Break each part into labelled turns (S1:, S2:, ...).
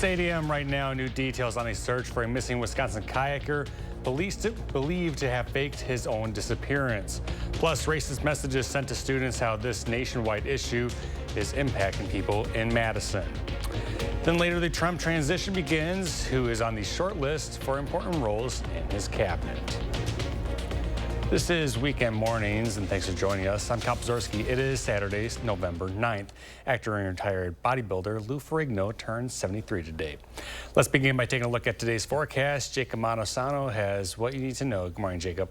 S1: Stadium right now, new details on a search for a missing Wisconsin kayaker. Police believe to have faked his own disappearance. Plus, racist messages sent to students how this nationwide issue is impacting people in Madison. Then later, the Trump transition begins, who is on the short list for important roles in his cabinet. This is Weekend Mornings, and thanks for joining us. I'm Kyle Pazorski. It is Saturday, November 9th. Actor and retired bodybuilder Lou Ferrigno turned 73 today. Let's begin by taking a look at today's forecast. Jacob Montesano has what you need to know. Good morning, Jacob.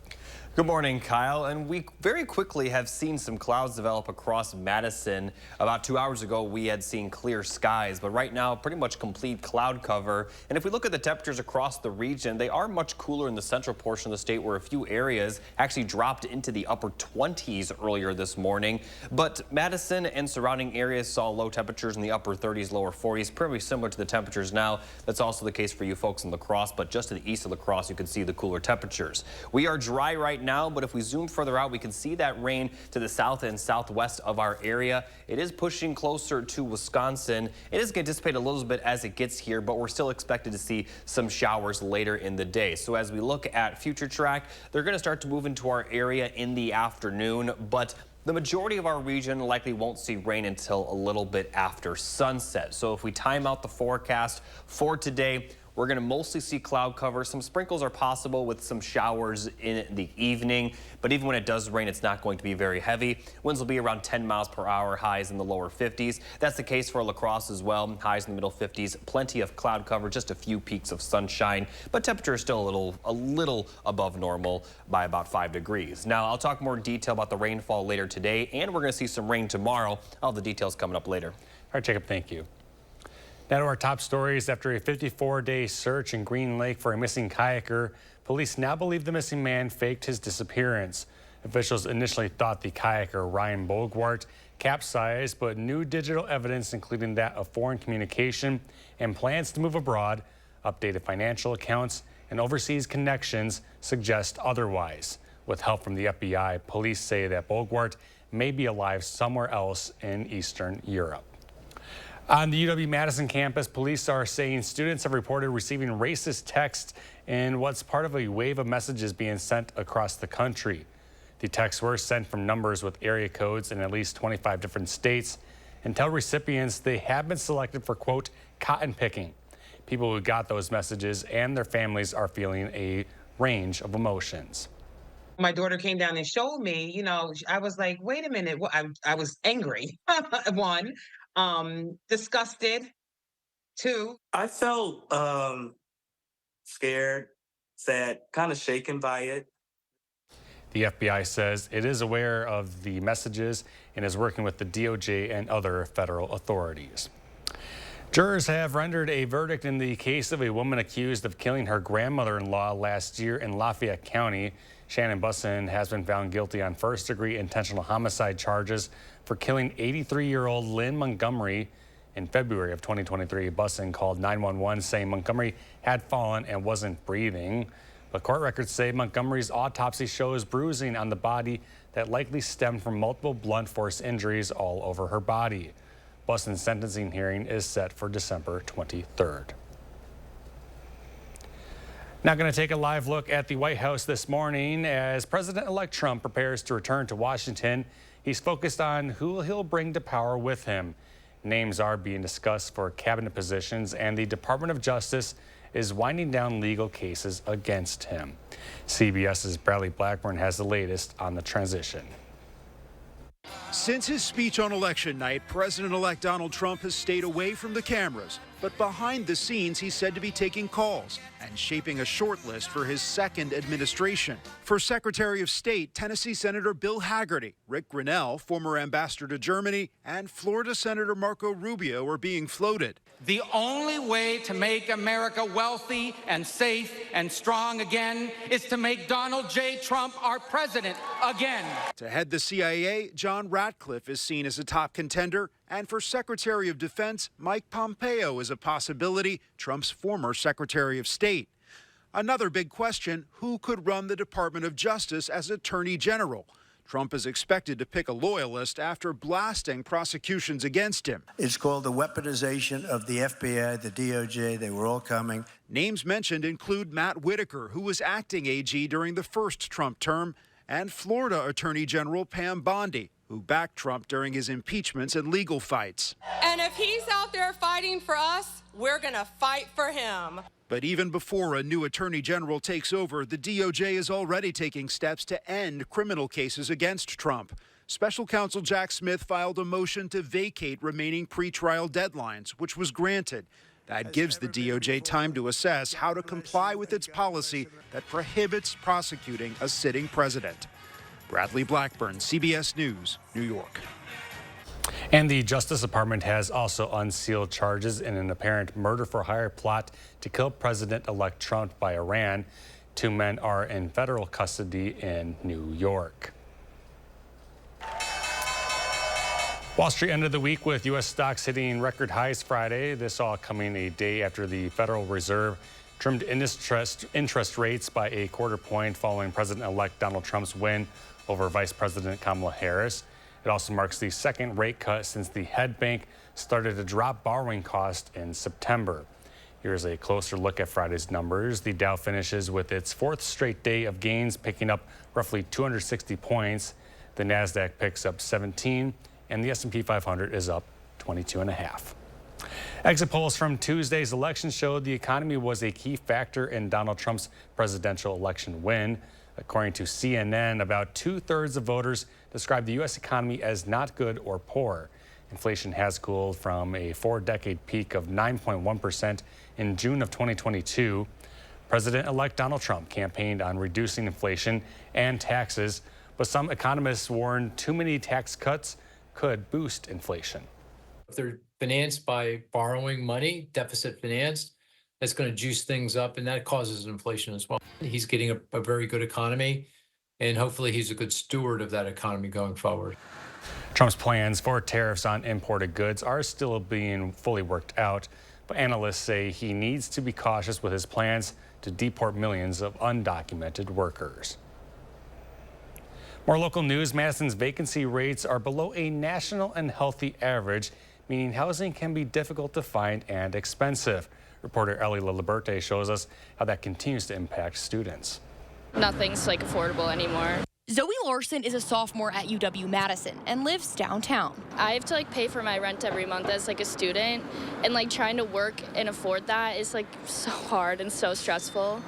S2: Good morning, Kyle. And we very quickly have seen some clouds develop across Madison. About 2 hours ago, we had seen clear skies, but right now, pretty much complete cloud cover. And if we look at the temperatures across the region, they are much cooler in the central portion of the state, where a few areas actually dropped into the upper 20s earlier this morning. But Madison and surrounding areas saw low temperatures in the upper 30s, lower 40s, pretty similar to the temperatures now. That's also the case for you folks in La Crosse, but just to the east of La Crosse, you can see the cooler temperatures. We are dry right now, but if we zoom further out, we can see that rain to the south and southwest of our area. It is pushing closer to Wisconsin. It is going to dissipate a little bit as it gets here, but we're still expected to see some showers later in the day. So as we look at future track, they're going to start to move into our area in the afternoon, but the majority of our region likely won't see rain until a little bit after sunset. So if we time out the forecast for today, we're going to mostly see cloud cover. Some sprinkles are possible with some showers in the evening, but even when it does rain, it's not going to be very heavy. Winds will be around 10 miles per hour, highs in the lower 50s. That's the case for La Crosse as well. Highs in the middle 50s, plenty of cloud cover, just a few peaks of sunshine, but temperature is still a little above normal by about 5 degrees. Now, I'll talk more detail about the rainfall later today, and we're going to see some rain tomorrow. All the details coming up later.
S1: All right, Jacob, thank you. Now to our top stories. After a 54-day search in Green Lake for a missing kayaker, police now believe the missing man faked his disappearance. Officials initially thought the kayaker, Ryan Bogwart, capsized, but new digital evidence, including that of foreign communication and plans to move abroad, updated financial accounts, and overseas connections, suggest otherwise. With help from the FBI, police say that Bogwart may be alive somewhere else in Eastern Europe. On the UW-Madison campus, police are saying students have reported receiving racist texts in what's part of a wave of messages being sent across the country. The texts were sent from numbers with area codes in at least 25 different states and tell recipients they have been selected for, quote, cotton picking. People who got those messages and their families are feeling a range of emotions.
S3: My daughter came down and showed me, I was like, wait a minute. I was angry, one, disgusted, two.
S4: I felt scared, sad, kind of shaken by it.
S1: The FBI says it is aware of the messages and is working with the DOJ and other federal authorities. Jurors have rendered a verdict in the case of a woman accused of killing her grandmother-in-law last year in Lafayette County. Shannon Bussin has been found guilty on first-degree intentional homicide charges for killing 83-year-old Lynn Montgomery. In February of 2023, Bussin called 911 saying Montgomery had fallen and wasn't breathing. But court records say Montgomery's autopsy shows bruising on the body that likely stemmed from multiple blunt force injuries all over her body. Bussin's sentencing hearing is set for December 23rd. Now going to take a live look at the White House this morning. As President-elect Trump prepares to return to Washington, he's focused on who he'll bring to power with him. Names are being discussed for cabinet positions, and the Department of Justice is winding down legal cases against him. CBS's Bradley Blackburn has the latest on the transition.
S5: Since his speech on election night, President-elect Donald Trump has stayed away from the cameras. But behind the scenes, he's said to be taking calls and shaping a short list for his second administration. For Secretary of State, Tennessee Senator Bill Hagerty, Rick Grinnell, former ambassador to Germany, and Florida Senator Marco Rubio are being floated.
S6: The only way to make America wealthy and safe and strong again is to make Donald J. Trump our president again.
S5: To head the CIA, John Ratcliffe is seen as a top contender. And for Secretary of Defense, Mike Pompeo is a possibility, Trump's former Secretary of State. Another big question, who could run the Department of Justice as Attorney General? Trump is expected to pick a loyalist after blasting prosecutions against him.
S7: It's called the weaponization of the FBI, the DOJ. They were all coming.
S5: Names mentioned include Matt Whitaker, who was acting AG during the first Trump term, and Florida Attorney General Pam Bondi, who backed Trump during his impeachments and legal fights.
S8: And if he's out there fighting for us, we're going to fight for him.
S5: But even before a new attorney general takes over, the DOJ is already taking steps to end criminal cases against Trump. Special counsel Jack Smith filed a motion to vacate remaining pretrial deadlines, which was granted. That gives the DOJ time to assess how to comply with its policy that prohibits prosecuting a sitting president. Bradley Blackburn, CBS News, New York.
S1: And the Justice Department has also unsealed charges in an apparent murder-for-hire plot to kill President-elect Trump by Iran. 2 men are in federal custody in New York. Wall Street ended the week with U.S. stocks hitting record highs Friday. This all coming a day after the Federal Reserve trimmed interest rates by a quarter point following President-elect Donald Trump's win over Vice President Kamala Harris. It also marks the second rate cut since the head bank started to drop borrowing costs in September. Here's a closer look at Friday's numbers. The Dow finishes with its 4th straight day of gains, picking up roughly 260 points. The Nasdaq picks up 17, and the S&P 500 is up 22.5. Exit polls from Tuesday's election showed the economy was a key factor in Donald Trump's presidential election win. According to CNN, about 2/3 of voters describe the U.S. economy as not good or poor. Inflation has cooled from a 4-decade peak of 9.1% in June of 2022. President-elect Donald Trump campaigned on reducing inflation and taxes, but some economists warn too many tax cuts could boost inflation.
S9: If they're financed by borrowing money, deficit financed, that's going to juice things up, and that causes inflation as well. He's getting a very good economy, and hopefully he's a good steward of that economy going forward.
S1: Trump's plans for tariffs on imported goods are still being fully worked out, but analysts say he needs to be cautious with his plans to deport millions of undocumented workers. More local news, Madison's vacancy rates are below a national and healthy average, meaning housing can be difficult to find and expensive. Reporter Ellie Liliberte shows us how that continues to impact students.
S10: Nothing's affordable anymore.
S11: Zoe Larson is a sophomore at UW-Madison and lives downtown.
S10: I have to pay for my rent every month as a student, and trying to work and afford that is so hard and so stressful.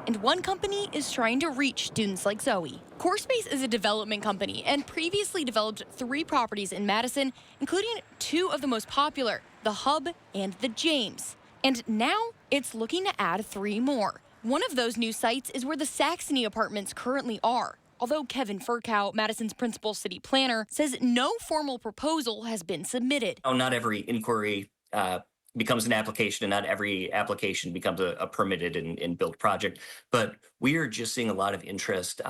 S11: And one company is trying to reach students like Zoe. CoreSpace is a development company and previously developed 3 properties in Madison, including 2 of the most popular, the Hub and the James. And now it's looking to add 3 more. One of those new sites is where the Saxony apartments currently are. Although Kevin Furkow, Madison's principal city planner, says no formal proposal has been submitted.
S12: Not every inquiry becomes an application, and not every application becomes a permitted and built project. But we are just seeing a lot of interest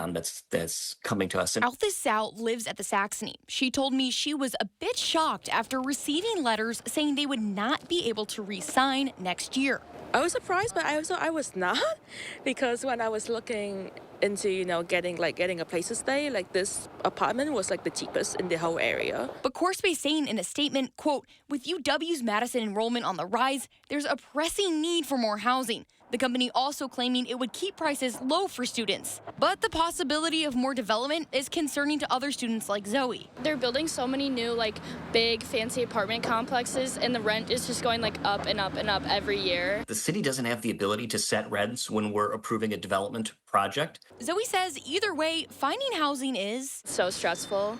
S12: that's coming to us.
S11: Althea Sow lives at the Saxony. She told me she was a bit shocked after receiving letters saying they would not be able to re-sign next year.
S13: I was surprised, but I was not, because when I was looking into getting a place to stay, this apartment was the cheapest in the whole area.
S11: But CoreSpace saying in a statement, quote, with UW's Madison enrollment on the rise, there's a pressing need for more housing. The company also claiming it would keep prices low for students. But the possibility of more development is concerning to other students like Zoe.
S10: They're building so many new, big, fancy apartment complexes, and the rent is just going, up and up and up every year.
S12: The city doesn't have the ability to set rents when we're approving a development project.
S11: Zoe says either way, finding housing is
S10: so stressful.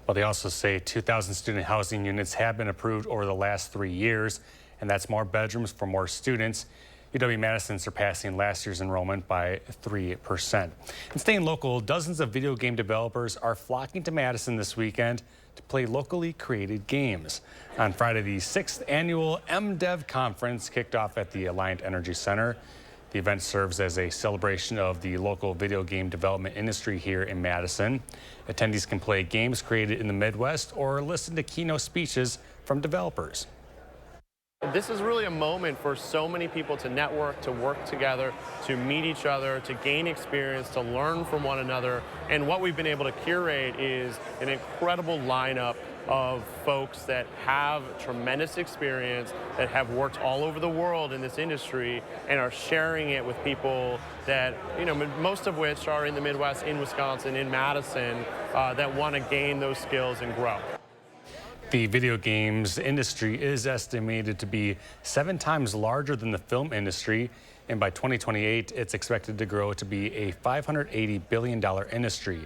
S1: Well, they also say 2,000 student housing units have been approved over the last 3 years, and that's more bedrooms for more students. UW-Madison surpassing last year's enrollment by 3%. And staying local, dozens of video game developers are flocking to Madison this weekend to play locally created games. On Friday, the 6th annual MDev conference kicked off at the Alliant Energy Center. The event serves as a celebration of the local video game development industry here in Madison. Attendees can play games created in the Midwest or listen to keynote speeches from developers.
S14: This is really a moment for so many people to network, to work together, to meet each other, to gain experience, to learn from one another. And what we've been able to curate is an incredible lineup of folks that have tremendous experience, that have worked all over the world in this industry and are sharing it with people that, you know, most of which are in the Midwest, in Wisconsin, in Madison, that want to gain those skills and grow.
S1: The video games industry is estimated to be 7 times larger than the film industry, and by 2028, it's expected to grow to be a $580 billion industry.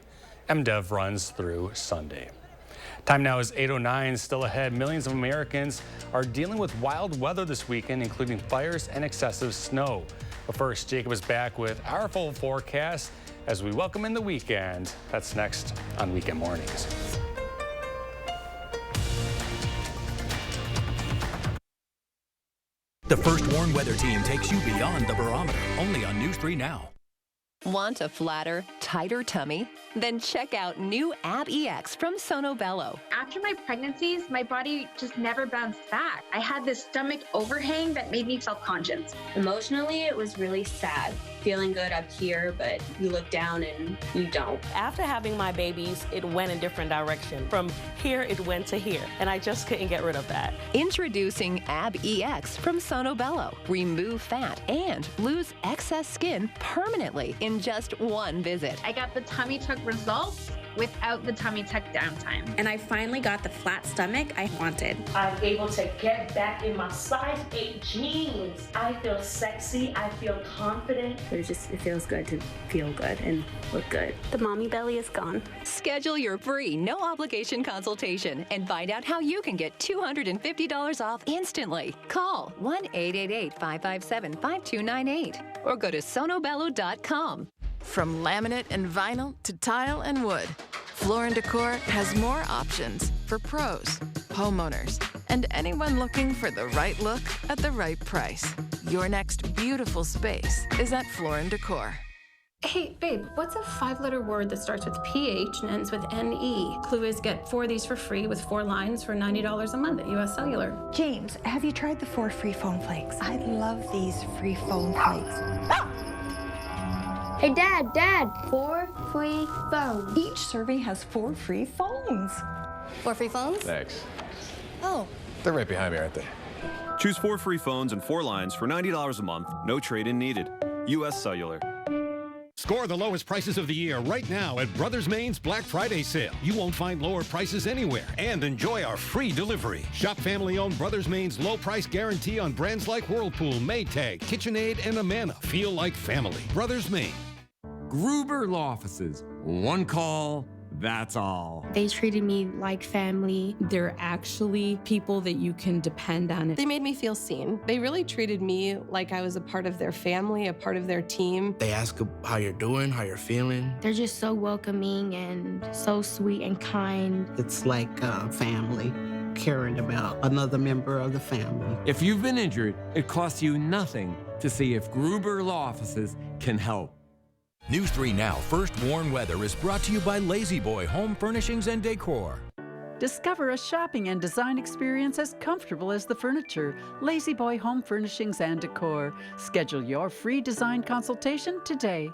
S1: MDev runs through Sunday. Time now is 8:09. Still ahead, millions of Americans are dealing with wild weather this weekend, including fires and excessive snow. But first, Jacob is back with our full forecast as we welcome in the weekend. That's next on Weekend Mornings.
S15: The First Warn Weather Team takes you beyond the barometer, only on News 3 Now.
S16: Want a flatter, tighter tummy? Then check out new Ab EX from Sono Bello.
S17: After my pregnancies, my body just never bounced back. I had this stomach overhang that made me self-conscious.
S18: Emotionally, it was really sad. Feeling good up here, but you look down and you don't.
S19: After having my babies, it went a different direction. From here, it went to here, and I just couldn't get rid of that.
S16: Introducing Ab EX from Sono Bello. Remove fat and lose excess skin permanently in just one visit.
S17: I got the tummy tuck results without the tummy tuck downtime. And I finally got the flat stomach I wanted.
S20: I'm able to get back in my size 8 jeans. I feel sexy, I feel confident.
S21: It feels good to feel good and look good.
S18: The mommy belly is gone.
S16: Schedule your free, no obligation consultation and find out how you can get $250 off instantly. Call 1-888-557-5298 or go to sonobello.com.
S22: From laminate and vinyl to tile and wood, Floor & Decor has more options for pros, homeowners, and anyone looking for the right look at the right price. Your next beautiful space is at Floor & Decor.
S23: Hey, babe, what's a 5-letter word that starts with PH and ends with NE? Clue is get 4 of these for free with 4 lines for $90 a month at US Cellular.
S24: James, have you tried the 4 free phone flakes? I love these free phone flakes.
S25: Hey, Dad, 4 free phones.
S24: Each survey has 4 free phones.
S25: 4 free phones?
S26: Thanks.
S25: Oh.
S26: They're right behind me, aren't they?
S27: Choose 4 free phones and 4 lines for $90 a month. No trade-in needed. US Cellular.
S28: Score the lowest prices of the year right now at Brothers Main's Black Friday sale. You won't find lower prices anywhere and enjoy our free delivery. Shop family-owned Brothers Main's low price guarantee on brands like Whirlpool, Maytag, KitchenAid, and Amana. Feel like family. Brothers Main.
S29: Gruber Law Offices. One call, that's all.
S30: They treated me like family.
S31: They're actually people that you can depend on.
S32: They made me feel seen. They really treated me like I was a part of their family, a part of their team.
S33: They ask how you're doing, how you're feeling.
S30: They're just so welcoming and so sweet and kind.
S34: It's like family, caring about another member of the family.
S29: If you've been injured, it costs you nothing to see if Gruber Law Offices can help.
S15: News 3 Now First Warn Weather is brought to you by Lazy Boy Home Furnishings and Decor.
S35: Discover a shopping and design experience as comfortable as the furniture. Lazy Boy Home Furnishings and Decor. Schedule your free design consultation today.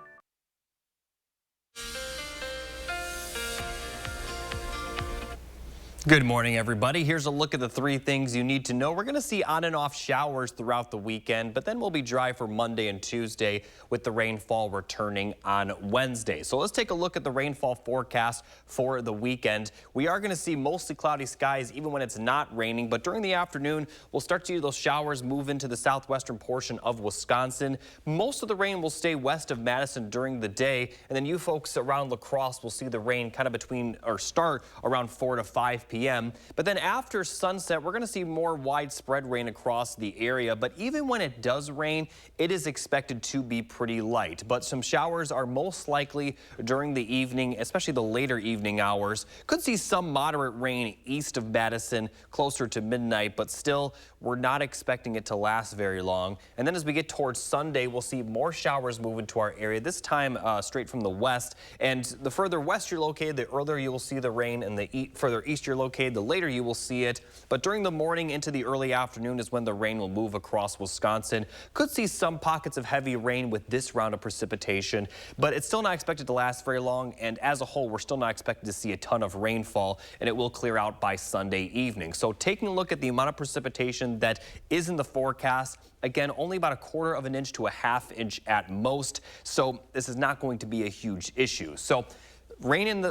S2: Good morning, everybody. Here's a look at the 3 things you need to know. We're going to see on and off showers throughout the weekend, but then we'll be dry for Monday and Tuesday with the rainfall returning on Wednesday. So let's take a look at the rainfall forecast for the weekend. We are going to see mostly cloudy skies even when it's not raining, but during the afternoon, we'll start to see those showers move into the southwestern portion of Wisconsin. Most of the rain will stay west of Madison during the day, and then you folks around La Crosse will see the rain kind of start around 4 to 5 p.m. But then after sunset, we're going to see more widespread rain across the area. But even when it does rain, it is expected to be pretty light. But some showers are most likely during the evening, especially the later evening hours. Could see some moderate rain east of Madison closer to midnight, but still, we're not expecting it to last very long. And then as we get towards Sunday, we'll see more showers move into our area, this time straight from the west. And the further west you're located, the earlier you will see the rain, and the further east you're located, located, the later you will see it. But during the morning into the early afternoon is when the rain will move across Wisconsin. Could see some pockets of heavy rain with this round of precipitation, but it's still not expected to last very long. And as a whole, we're still not expected to see a ton of rainfall, and it will clear out by Sunday evening. So taking a look at the amount of precipitation that is in the forecast, again, only about 1/4 of an inch to a 1/2 inch at most. So this is not going to be a huge issue. So rain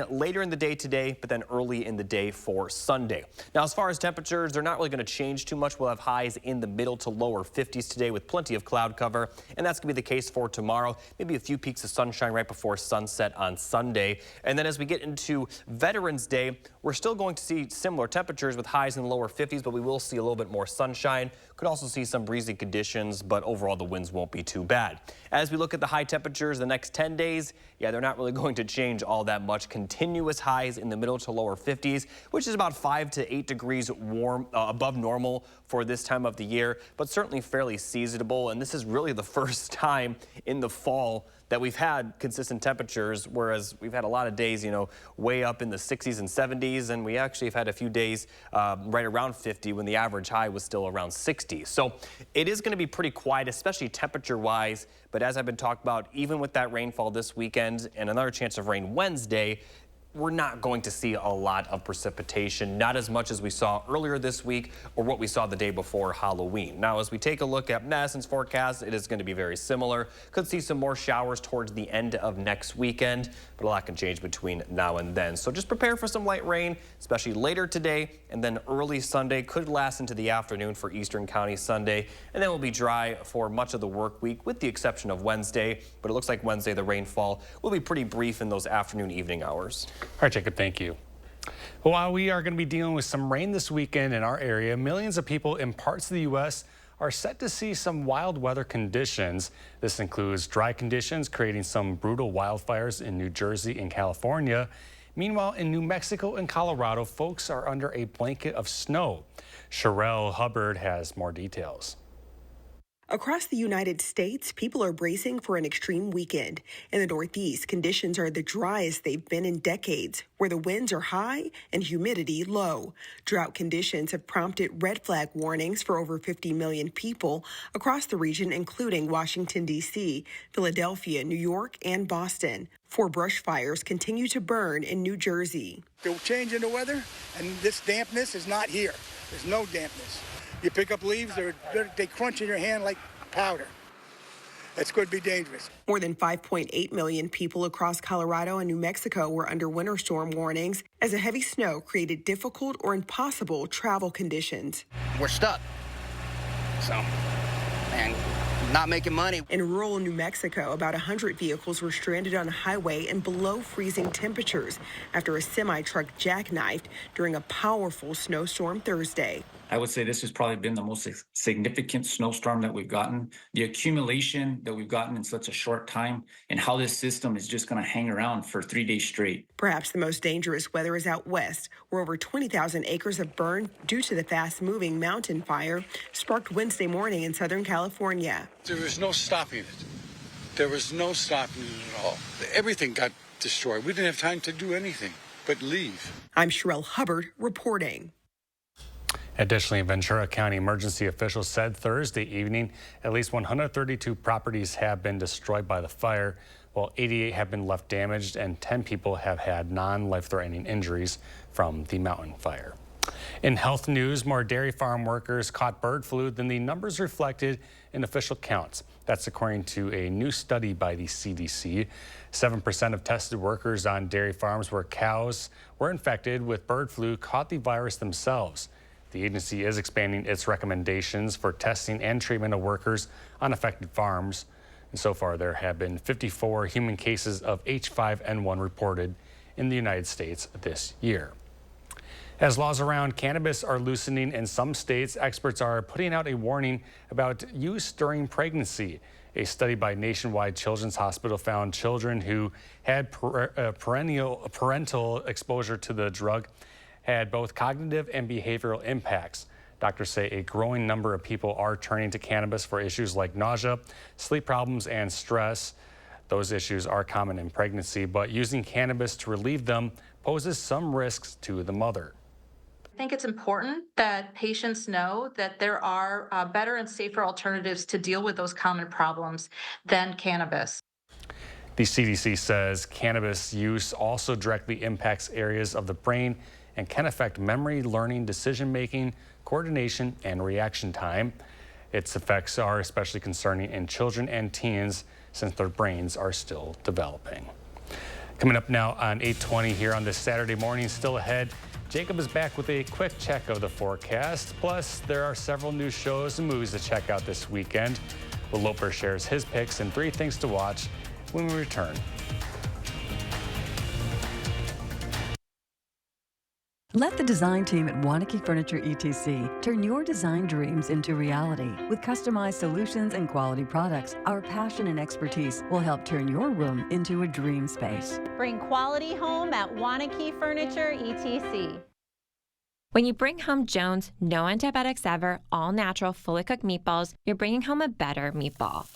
S2: later in the day today, but then early in the day for Sunday. Now, as far as temperatures, they're not really going to change too much. We'll have highs in the middle to lower 50s today with plenty of cloud cover, and that's going to be the case for tomorrow. Maybe a few peaks of sunshine right before sunset on Sunday. And then as we get into Veterans Day, we're still going to see similar temperatures with highs in the lower 50s, but we will see a little bit more sunshine. Could also see some breezy conditions, but overall the winds won't be too bad. As we look at the high temperatures the next 10 days, yeah, they're not really going to change all that much. Continuous highs in the middle to lower 50s, which is about 5 to 8 degrees warm above normal for this time of the year, but certainly fairly seasonable. And this is really the first time in the fall that we've had consistent temperatures, whereas we've had a lot of days, you know, way up in the 60s and 70s, and we actually have had a few days right around 50 when the average high was still around 60. So it is going to be pretty quiet, especially temperature-wise, but as I've been talking about, even with that rainfall this weekend and another chance of rain Wednesday, we're not going to see a lot of precipitation, not as much as we saw earlier this week or what we saw the day before Halloween. Now, as we take a look at Madison's forecast, it is going to be very similar. Could see some more showers towards the end of next weekend, but a lot can change between now and then. So just prepare for some light rain, especially later today, and then early Sunday. Could last into the afternoon for Eastern County Sunday, and then we'll be dry for much of the work week with the exception of Wednesday. But it looks like Wednesday the rainfall will be pretty brief in those afternoon, evening hours.
S1: All right, Jacob, thank you. Well, while we are going to be dealing with some rain this weekend in our area, millions of people in parts of the U.S. are set to see some wild weather conditions. This includes dry conditions creating some brutal wildfires in New Jersey and California. Meanwhile, in New Mexico and Colorado, folks are under a blanket of snow. Sherelle Hubbard has more details.
S3: Across the United States, people are bracing for an extreme weekend. In the Northeast, conditions are the driest they've been in decades, where the winds are high and humidity low. Drought conditions have prompted red flag warnings for over 50 million people across the region, including Washington, D.C., Philadelphia, New York, and Boston. 4 brush fires continue to burn in New Jersey.
S4: They're changing the weather, and this dampness is not here. There's no dampness. You pick up leaves, they crunch in your hand like powder. It's going to be dangerous.
S3: More than 5.8 million people across Colorado and New Mexico were under winter storm warnings as the heavy snow created difficult or impossible travel conditions.
S5: We're stuck. So, and not making money.
S3: In rural New Mexico, about 100 vehicles were stranded on a highway in below freezing temperatures after a semi-truck jackknifed during a powerful snowstorm Thursday.
S6: I would say this has probably been the most significant snowstorm that we've gotten. The accumulation that we've gotten in such a short time and how this system is just going to hang around for 3 days straight.
S3: Perhaps the most dangerous weather is out west, where over 20,000 acres have burned due to the fast-moving mountain fire sparked Wednesday morning in Southern California.
S4: There was no stopping it. There was no stopping it at all. Everything got destroyed. We didn't have time to do anything but leave.
S3: I'm Sherelle Hubbard reporting.
S1: Additionally, Ventura County emergency officials said Thursday evening at least 132 properties have been destroyed by the fire, while 88 have been left damaged and 10 people have had non-life-threatening injuries from the mountain fire. In health news, more dairy farm workers caught bird flu than the numbers reflected in official counts. That's according to a new study by the CDC. 7% of tested workers on dairy farms where cows were infected with bird flu caught the virus themselves. The agency is expanding its recommendations for testing and treatment of workers on affected farms. And so far, there have been 54 human cases of H5N1 reported in the United States this year. As laws around cannabis are loosening in some states, experts are putting out a warning about use during pregnancy. A study by Nationwide Children's Hospital found children who had parental exposure to the drug had both cognitive and behavioral impacts. Doctors say a growing number of people are turning to cannabis for issues like nausea, sleep problems, and stress. Those issues are common in pregnancy, but using cannabis to relieve them poses some risks to the mother.
S7: I think it's important that patients know that there are better and safer alternatives to deal with those common problems than cannabis.
S1: The CDC says cannabis use also directly impacts areas of the brain and can affect memory, learning, decision-making, coordination, and reaction time. Its effects are especially concerning in children and teens since their brains are still developing. Coming up now on 8:20 here on this Saturday morning, still ahead, Jacob is back with a quick check of the forecast. Plus, there are several new shows and movies to check out this weekend. Will Loper shares his picks and 3 things to watch when we return.
S8: Let the design team at Wanakee Furniture ETC turn your design dreams into reality. With customized solutions and quality products, our passion and expertise will help turn your room into a dream space.
S9: Bring quality home at Wanakee Furniture ETC.
S10: When you bring home Jones No Antibiotics Ever all-natural fully cooked meatballs, you're bringing home a better meatball.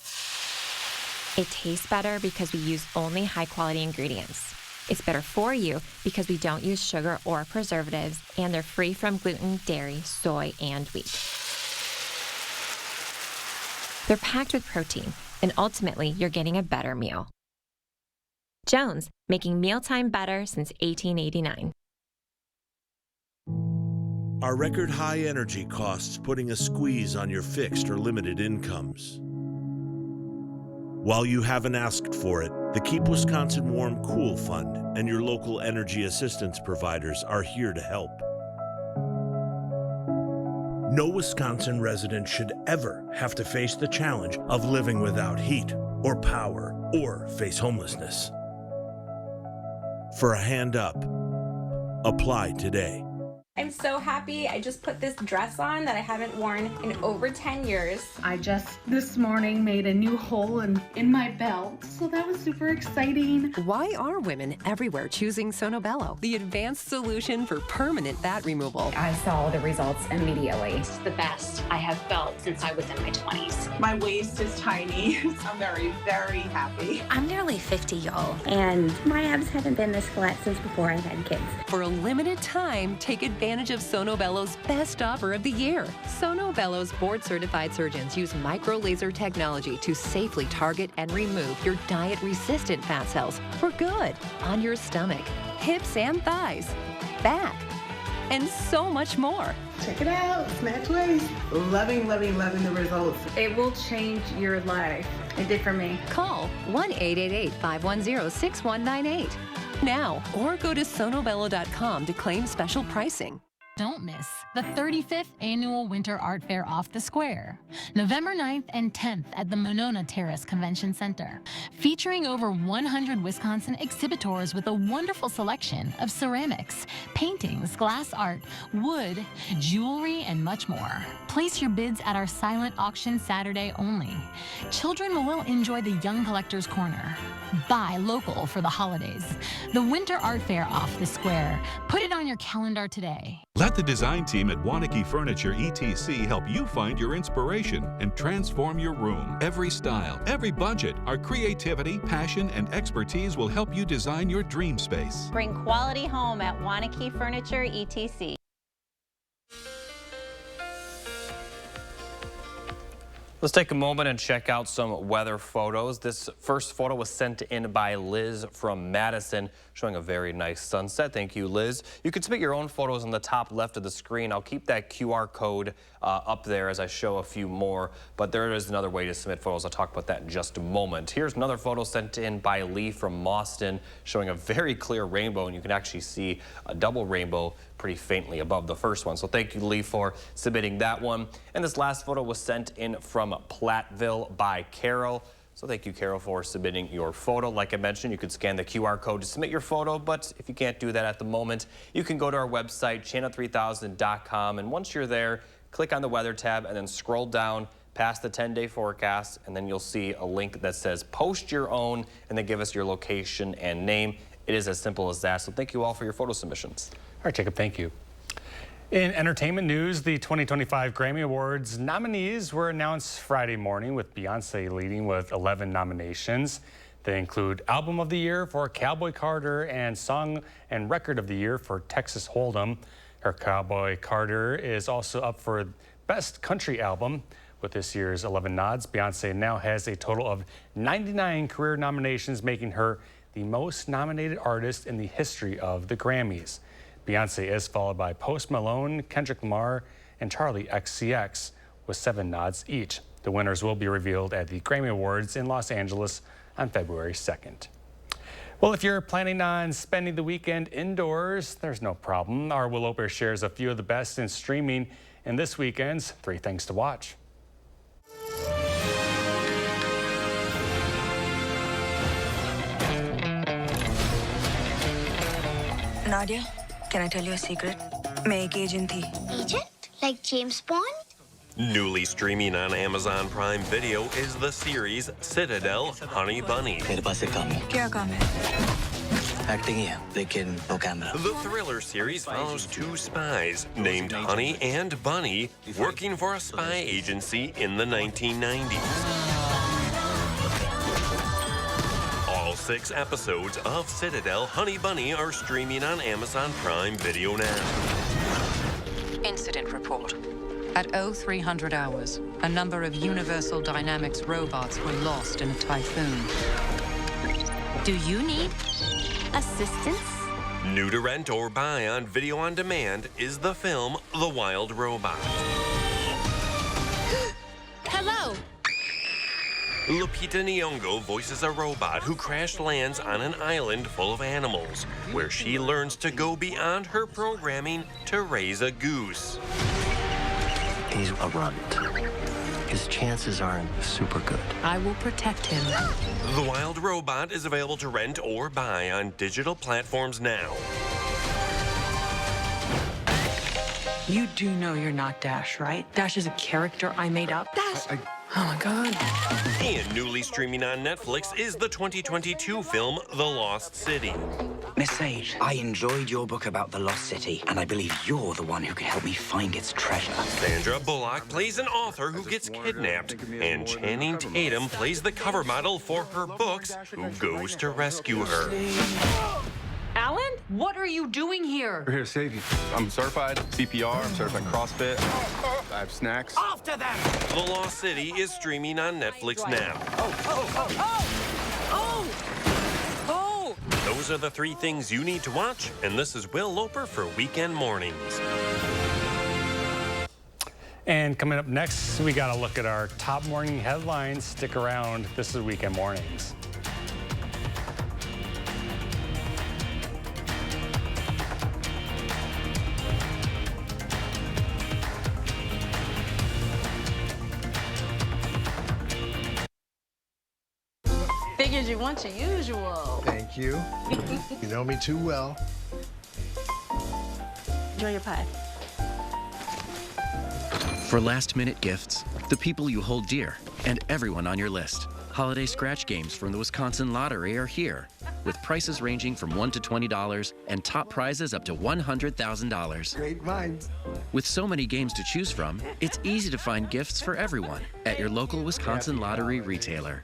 S10: It tastes better because we use only high-quality ingredients. It's better for you because we don't use sugar or preservatives, and they're free from gluten, dairy, soy, and wheat. They're packed with protein, and ultimately, you're getting a better meal. Jones, making mealtime better since 1889.
S11: Are record high energy costs putting a squeeze on your fixed or limited incomes? While you haven't asked for it, the Keep Wisconsin Warm Cool Fund and your local energy assistance providers are here to help. No Wisconsin resident should ever have to face the challenge of living without heat or power or face homelessness. For a hand up, apply today.
S12: I'm so happy. I just put this dress on that I haven't worn in over 10 years.
S13: I just this morning made a new hole in my belt, so that was super exciting.
S14: Why are women everywhere choosing Sonobello, the advanced solution for permanent fat removal?
S16: I saw the results immediately.
S17: It's the best I have felt since I was in my 20s.
S18: My waist is tiny. I'm very, very happy.
S17: I'm nearly 50, y'all.
S16: And my abs haven't been this flat since before I've had kids.
S14: For a limited time, take advantage of Sonobello's best offer of the year. Sonobello's board-certified surgeons use micro-laser technology to safely target and remove your diet-resistant fat cells for good on your stomach, hips and thighs, back, and so much more.
S18: Check it out, Snatch Waist. Loving the results.
S13: It will change your life. It did for me.
S14: Call 1-888-510-6198 now or go to sonobello.com to claim special pricing.
S19: Don't miss the 35th Annual Winter Art Fair Off the Square, November 9th and 10th at the Monona Terrace Convention Center, featuring over 100 Wisconsin exhibitors with a wonderful selection of ceramics, paintings, glass art, wood, jewelry, and much more. Place your bids at our silent auction Saturday only. Children will enjoy the Young Collector's Corner. Buy local for the holidays. The Winter Art Fair Off the Square. Put it on your calendar today.
S20: Let the design team at Wanakee Furniture ETC help you find your inspiration and transform your room. Every style, every budget, our creativity, passion, and expertise will help you design your dream space.
S9: Bring quality home at Wanakee Furniture ETC.
S2: Let's take a moment and check out some weather photos. This first photo was sent in by Liz from Madison, showing a very nice sunset. Thank you, Liz. You can submit your own photos on the top left of the screen. I'll keep that QR code up there as I show a few more, but there is another way to submit photos. I'll talk about that in just a moment. Here's another photo sent in by Lee from Mauston, showing a very clear rainbow, and you can actually see a double rainbow pretty faintly above the first one. So thank you, Lee, for submitting that one. And this last photo was sent in from Platteville by Carol. So thank you, Carol, for submitting your photo. Like I mentioned, you could scan the QR code to submit your photo, but if you can't do that at the moment, you can go to our website, channel3000.com, and once you're there, click on the weather tab and then scroll down past the 10-day forecast, and then you'll see a link that says post your own, and then give us your location and name. It is as simple as that. So thank you all for your photo submissions.
S1: All right, Jacob, thank you. In entertainment news, the 2025 Grammy Awards nominees were announced Friday morning, with Beyonce leading with 11 nominations. They include Album of the Year for Cowboy Carter and Song and Record of the Year for Texas Hold'em. Her Cowboy Carter is also up for Best Country Album. With this year's 11 nods, Beyonce now has a total of 99 career nominations, making her the most nominated artist in the history of the Grammys. Beyonce is followed by Post Malone, Kendrick Lamar, and Charli XCX with 7 nods each. The winners will be revealed at the Grammy Awards in Los Angeles on February 2nd. Well, if you're planning on spending the weekend indoors, there's no problem. Our Will Oper shares a few of the best in streaming in this weekend's 3 Things to Watch.
S15: Nadia, can I tell you a secret? मैं एक agent थी.
S21: Agent? Like James Bond?
S22: Newly streaming on Amazon Prime Video is the series Citadel Honey Bunny.
S15: मेरे पास एक काम है. क्या काम है? Acting ही है, लेकिन no camera.
S22: The thriller series follows 2 spies named Honey and Bunny working for a spy agency in the 1990s. All 6 episodes of Citadel Honey Bunny are streaming on Amazon Prime Video now.
S23: Incident report. At 0300 hours, a number of Universal Dynamics robots were lost in a typhoon.
S15: Do you need assistance?
S22: New to rent or buy on video on demand is the film The Wild Robot.
S15: Hello.
S22: Lupita Nyong'o voices a robot who crash lands on an island full of animals, where she learns to go beyond her programming to raise a goose.
S15: He's a runt. His chances aren't super good.
S23: I will protect him.
S22: The Wild Robot is available to rent or buy on digital platforms now.
S15: You do know you're not Dash, right? Dash is a character I made up. Dash! Oh my God.
S22: And newly streaming on Netflix is the 2022 film The Lost City.
S15: Miss Sage, I enjoyed your book about the Lost City, and I believe you're the one who can help me find its treasure.
S22: Sandra Bullock plays an author who gets kidnapped, and Channing Tatum plays the cover model for her books who goes to rescue her.
S15: Alan, what are you doing here?
S24: We're here to save you. I'm certified CPR, I'm certified CrossFit. I have snacks.
S15: After them!
S22: The Lost City is streaming on Netflix now. Those are the 3 things you need to watch, and this is Will Loper for Weekend Mornings.
S1: And coming up next, we got to look at our top morning headlines. Stick around. This is Weekend Mornings.
S15: Figured you want your usual.
S25: Thank you. You know me too well.
S15: Enjoy your pie.
S26: For last-minute gifts, the people you hold dear, and everyone on your list. Holiday scratch games from the Wisconsin Lottery are here, with prices ranging from $1 to $20 and top prizes up to $100,000.
S25: Great minds.
S26: With so many games to choose from, it's easy to find gifts for everyone at your local Wisconsin Lottery retailer.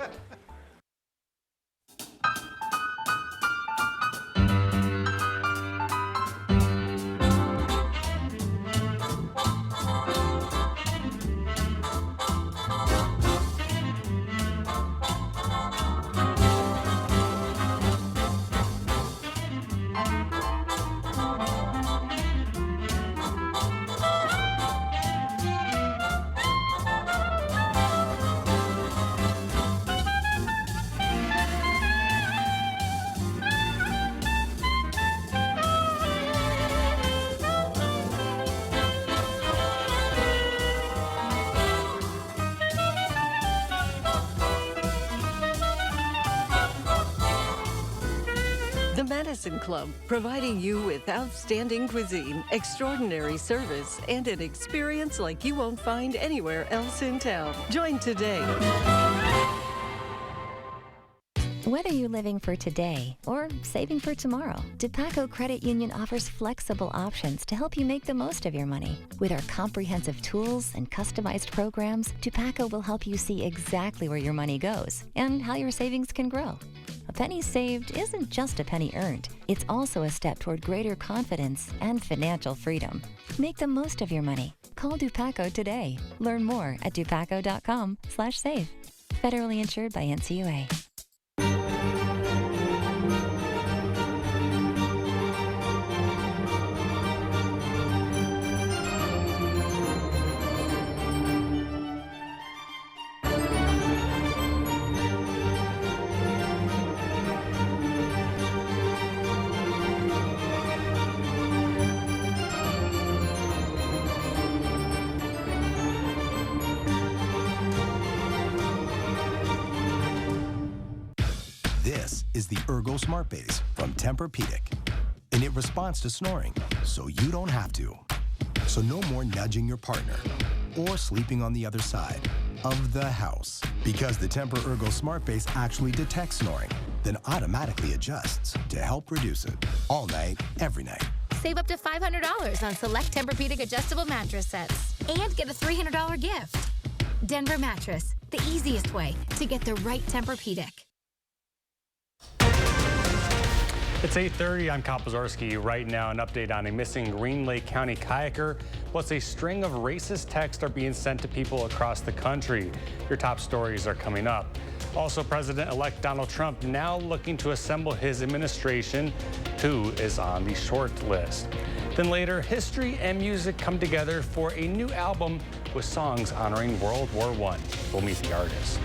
S27: The Madison Club, providing you with outstanding cuisine, extraordinary service, and an experience like you won't find anywhere else in town. Join today.
S10: Whether you're living for today or saving for tomorrow, DePaco Credit Union offers flexible options to help you make the most of your money. With our comprehensive tools and customized programs, DePaco will help you see exactly where your money goes and how your savings can grow. A
S3: penny saved isn't just a penny earned. It's also a step toward greater confidence and financial freedom. Make the most of your money. Call Dupaco today. Learn more at dupaco.com/save. Federally insured by NCUA.
S4: This is the Ergo Smart Base from Tempur-Pedic, and it responds to snoring, so you don't have to. So no more nudging your partner or sleeping on the other side of the house, because the Tempur Ergo Smart Base actually detects snoring, then automatically adjusts to help reduce it all night, every night.
S5: Save up to $500 on select Tempur-Pedic adjustable mattress sets and get a $300 gift. Denver Mattress, the easiest way to get the right Tempur-Pedic.
S1: It's 8:30. I'm Kyle Pazorski. Right now, an update on a missing Green Lake County kayaker. Plus, a string of racist texts are being sent to people across the country. Your top stories are coming up. Also, President-elect Donald Trump now looking to assemble his administration. Who is on the short list? Then later, history and music come together for a new album with songs honoring World War I. We'll meet the artist.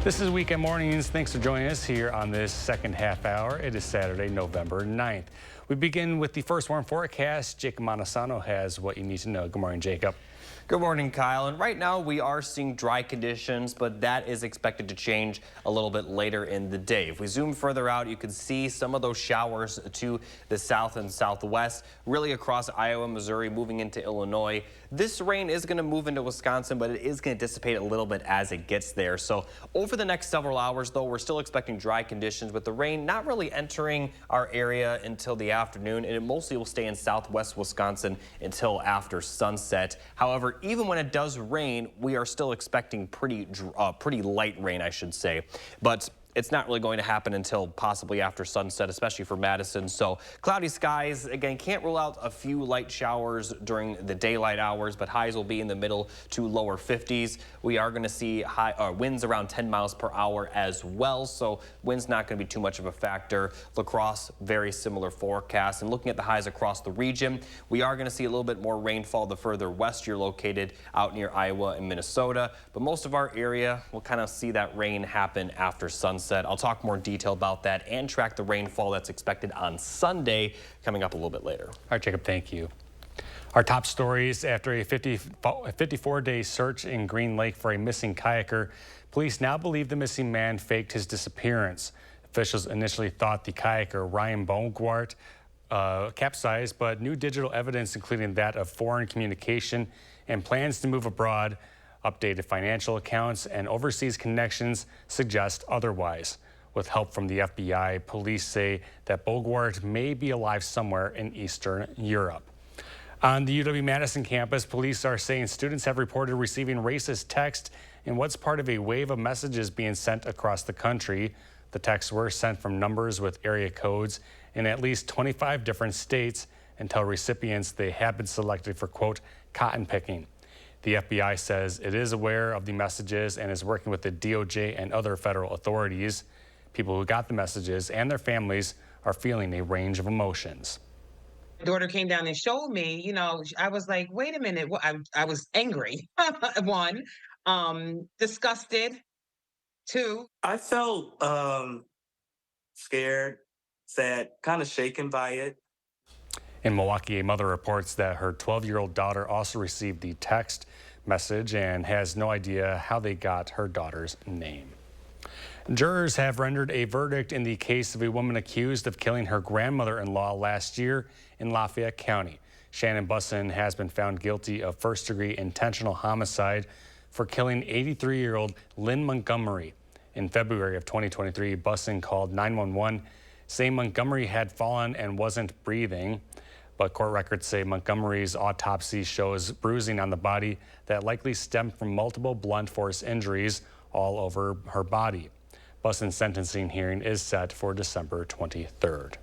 S1: This is Weekend Mornings. Thanks for joining us here on this second half hour. It is Saturday, November 9th. We begin with the first warm forecast. Jacob Montesano has what you need to know. Good morning, Jacob.
S2: Good morning, Kyle. And right now we are seeing dry conditions, but that is expected to change a little bit later in the day. If we zoom further out, you can see some of those showers to the south and southwest, really across Iowa, Missouri, moving into Illinois. This rain is going to move into Wisconsin, but it is going to dissipate a little bit as it gets there. So over the next several hours, though, we're still expecting dry conditions with the rain not really entering our area until the afternoon, and it mostly will stay in southwest Wisconsin until after sunset. However, even when it does rain, we are still expecting pretty light rain, I should say. But it's not really going to happen until possibly after sunset, especially for Madison. So cloudy skies, again, can't rule out a few light showers during the daylight hours, but highs will be in the middle to lower 50s. We are going to see winds around 10 miles per hour as well. So wind's not going to be too much of a factor. La Crosse, very similar forecast. And looking at the highs across the region, we are going to see a little bit more rainfall the further west you're located out near Iowa and Minnesota. But most of our area will kind of see that rain happen after sunset. I'll talk more detail about that and track the rainfall that's expected on Sunday coming up a little bit later.
S1: All right, Jacob, thank you. Our top stories: after a 54-day search in Green Lake for a missing kayaker, police now believe the missing man faked his disappearance. Officials initially thought the kayaker, Ryan Bogwart, capsized, but new digital evidence, including that of foreign communication and plans to move abroad, updated financial accounts, and overseas connections suggest otherwise. With help from the FBI, police say that Bogwart may be alive somewhere in Eastern Europe. On the UW-Madison campus, police are saying students have reported receiving racist text in what's part of a wave of messages being sent across the country. The texts were sent from numbers with area codes in at least 25 different states and tell recipients they have been selected for, quote, cotton picking. The FBI says it is aware of the messages and is working with the DOJ and other federal authorities. People who got the messages and their families are feeling a range of emotions.
S6: My daughter came down and showed me, you know, I was like, wait a minute. I was angry. One, disgusted. Two,
S7: I felt scared, sad, kind of shaken by it.
S1: In Milwaukee, a mother reports that her 12-year-old daughter also received the text message and has no idea how they got her daughter's name. Jurors have rendered a verdict in the case of a woman accused of killing her grandmother-in-law last year in Lafayette County. Shannon Bussin has been found guilty of first-degree intentional homicide for killing 83-year-old Lynn Montgomery. In February of 2023, Bussin called 911, saying Montgomery had fallen and wasn't breathing. But court records say Montgomery's autopsy shows bruising on the body that likely stemmed from multiple blunt force injuries all over her body. Bussen's sentencing hearing is set for December 23rd.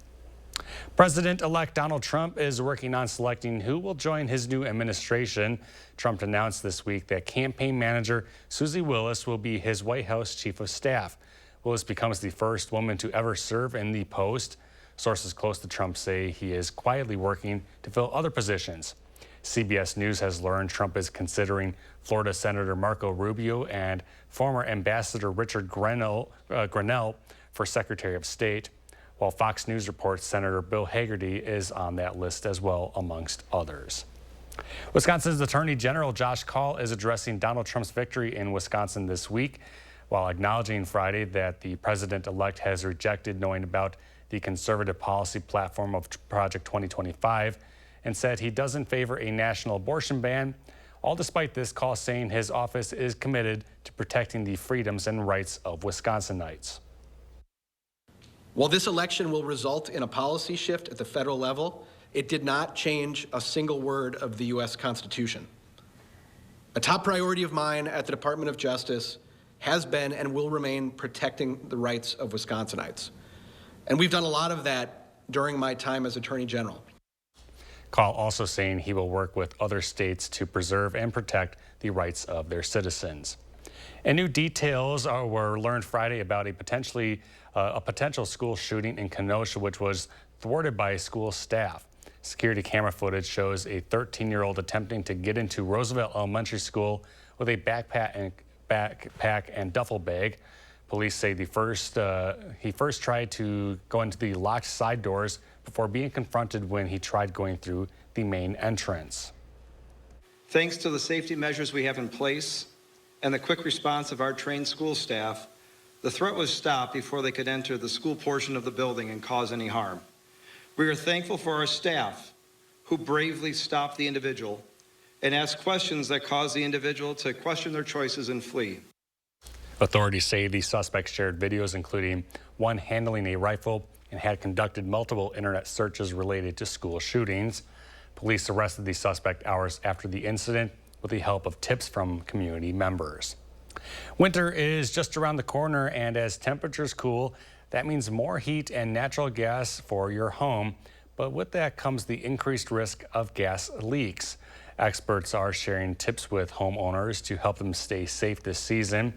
S1: President-elect Donald Trump is working on selecting who will join his new administration. Trump announced this week that campaign manager Susie Willis will be his White House chief of staff. Willis becomes the first woman to ever serve in the post. Sources close to Trump say he is quietly working to fill other positions. CBS News has learned Trump is considering Florida Senator Marco Rubio and former Ambassador Richard Grenell for Secretary of State, while Fox News reports Senator Bill Hagerty is on that list as well, amongst others. Wisconsin's Attorney General Josh Kaul is addressing Donald Trump's victory in Wisconsin this week, while acknowledging Friday that the president-elect has rejected knowing about the conservative policy platform of Project 2025 and said he doesn't favor a national abortion ban. All despite this, Kaul saying his office is committed to protecting the freedoms and rights of Wisconsinites.
S8: While this election will result in a policy shift at the federal level, it did not change a single word of the U.S. Constitution. A top priority of mine at the Department of Justice has been and will remain protecting the rights of Wisconsinites. And we've done a lot of that during my time as Attorney General.
S1: Kaul also saying he will work with other states to preserve and protect the rights of their citizens. And new details were learned Friday about a potential school shooting in Kenosha, which was thwarted by school staff. Security camera footage shows a 13-year-old attempting to get into Roosevelt Elementary School with a backpack and duffel bag. Police say he first tried to go into the locked side doors before being confronted when he tried going through the main entrance.
S11: Thanks to the safety measures we have in place and the quick response of our trained school staff, the threat was stopped before they could enter the school portion of the building and cause any harm. We are thankful for our staff who bravely stopped the individual and asked questions that caused the individual to question their choices and flee.
S1: Authorities say the suspect shared videos, including one handling a rifle, and had conducted multiple internet searches related to school shootings. Police arrested the suspect hours after the incident with the help of tips from community members. Winter is just around the corner, and as temperatures cool, that means more heat and natural gas for your home. But with that comes the increased risk of gas leaks. Experts are sharing tips with homeowners to help them stay safe this season.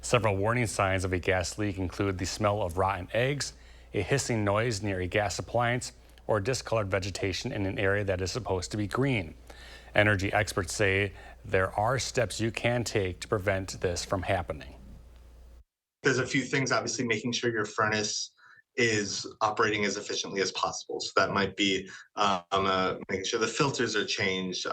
S1: Several warning signs of a gas leak include the smell of rotten eggs, a hissing noise near a gas appliance, or discolored vegetation in an area that is supposed to be green. Energy experts say there are steps you can take to prevent this from happening.
S12: There's a few things, obviously making sure your furnace is operating as efficiently as possible. So that might be making sure the filters are changed,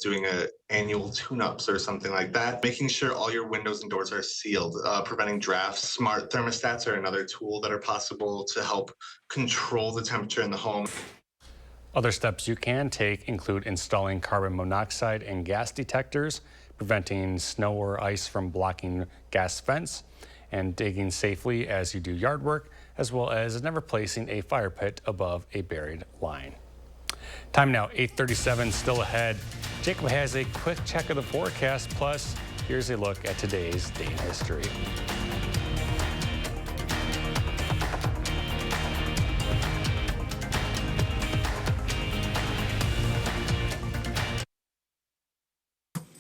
S12: doing annual tune-ups or something like that. Making sure all your windows and doors are sealed, preventing drafts. Smart thermostats are another tool that are possible to help control the temperature in the home.
S1: Other steps you can take include installing carbon monoxide and gas detectors, preventing snow or ice from blocking gas vents, and digging safely as you do yard work, as well as never placing a fire pit above a buried line. Time now, 8:37, still ahead. Jacob has a quick check of the forecast, plus here's a look at today's day in history.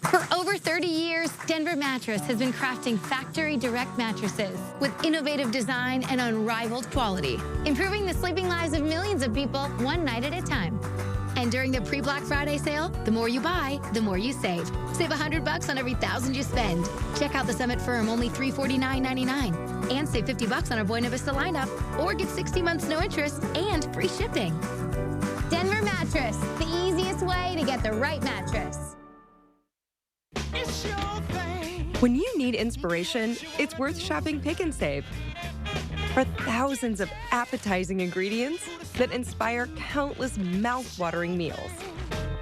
S5: For over 30 years, Denver Mattress has been crafting factory direct mattresses with innovative design and unrivaled quality, improving the sleeping lives of millions of people one night at a time. And during the pre-Black Friday sale, the more you buy, the more you save. Save $100 on every $1,000 you spend. Check out the Summit Firm, only $349.99. And save $50 on our Buena Vista lineup, or get 60 months no interest and free shipping. Denver Mattress, the easiest way to get the right mattress.
S13: When you need inspiration, it's worth shopping Pick 'n Save. For thousands of appetizing ingredients that inspire countless mouth-watering meals.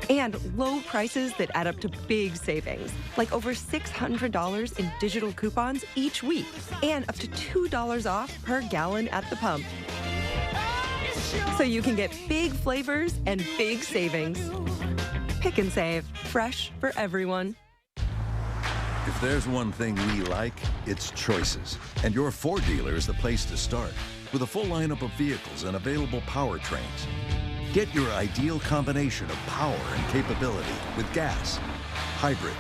S13: And low prices that add up to big savings, like over $600 in digital coupons each week, and up to $2 off per gallon at the pump. So you can get big flavors and big savings. Pick 'n Save, fresh for everyone.
S9: If there's one thing we like, it's choices. And your Ford dealer is the place to start. With a full lineup of vehicles and available powertrains. Get your ideal combination of power and capability with gas, hybrid,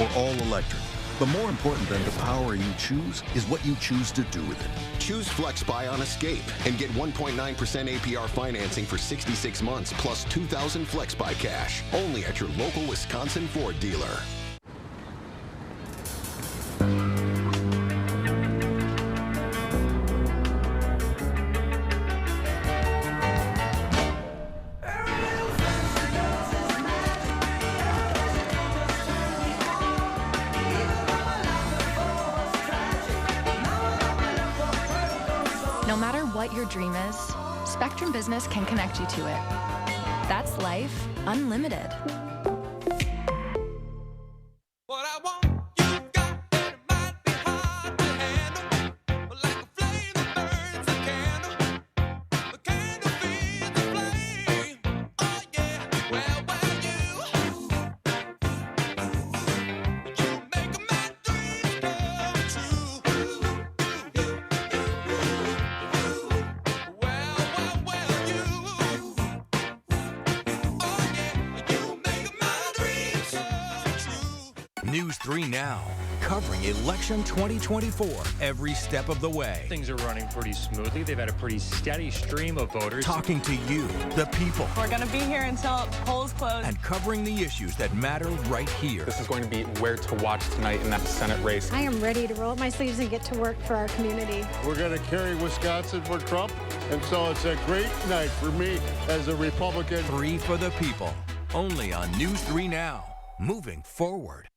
S9: or all electric. But more important than the power you choose is what you choose to do with it.
S14: Choose FlexBuy on Escape and get 1.9% APR financing for 66 months plus $2,000 FlexBuy cash. Only at your local Wisconsin Ford dealer.
S16: No matter what your dream is, Spectrum Business can connect you to it. That's life unlimited.
S17: News 3 Now, covering election 2024 every step of the way.
S18: Things are running pretty smoothly. They've had a pretty steady stream of voters.
S17: Talking to you, the people.
S19: We're going to be here until polls close.
S17: And covering the issues that matter right here.
S24: This is going to be where to watch tonight in that Senate race.
S20: I am ready to roll up my sleeves and get to work for our community.
S25: We're going to carry Wisconsin for Trump, and so it's a great night for me as a Republican.
S17: 3 for the people, only on News 3 Now, moving forward.